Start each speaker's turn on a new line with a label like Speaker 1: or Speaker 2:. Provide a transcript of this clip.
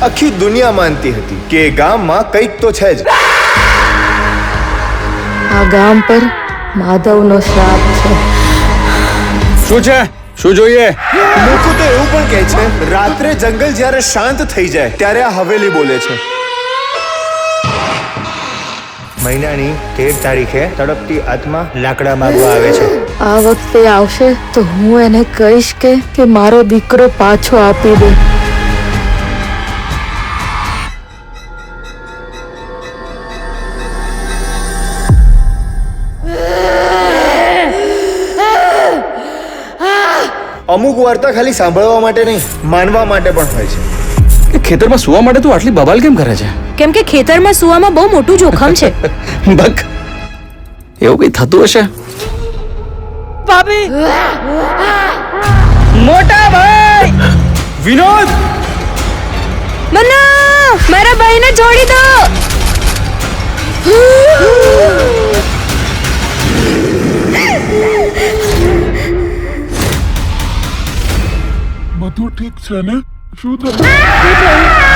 Speaker 1: આખી દુનિયા માનતી હતી કે એ ગામમાં કંઈક તો છે જ.
Speaker 2: આ ગામ પર માધવનો શ્રાપ છે.
Speaker 3: શું છે? શું જોઈએ?
Speaker 1: લોકો તો એવું પણ કહે છે રાત્રે જંગલ જ્યારે શાંત થઈ જાય ત્યારે આ હવેલી બોલે છે. મહિનાની 13 તારીખે તડપતી આત્મા લાકડા માંગવા આવે છે.
Speaker 2: આ વખતે આવશે તો હું એને કહીશ કે મારો દીકરો પાછો આપી દે.
Speaker 1: અમુક વાર્તા ખાલી સાંભળવા માટે નહીં, માનવા માટે પણ હોય છે.
Speaker 3: એ ખેતરમાં સુવા માટે તું આટલી બબાલ કેમ કરે છે?
Speaker 4: કેમ કે ખેતરમાં સુવામાં બહુ મોટું જોખમ છે.
Speaker 3: બક એવું કઈ થતું હશે?
Speaker 4: ભાભી, મોટા ભાઈ,
Speaker 3: વિનોદ!
Speaker 4: મન્ના, મારા ભાઈને છોડી દો.
Speaker 5: બધું ઠીક છે ને? શું થયું?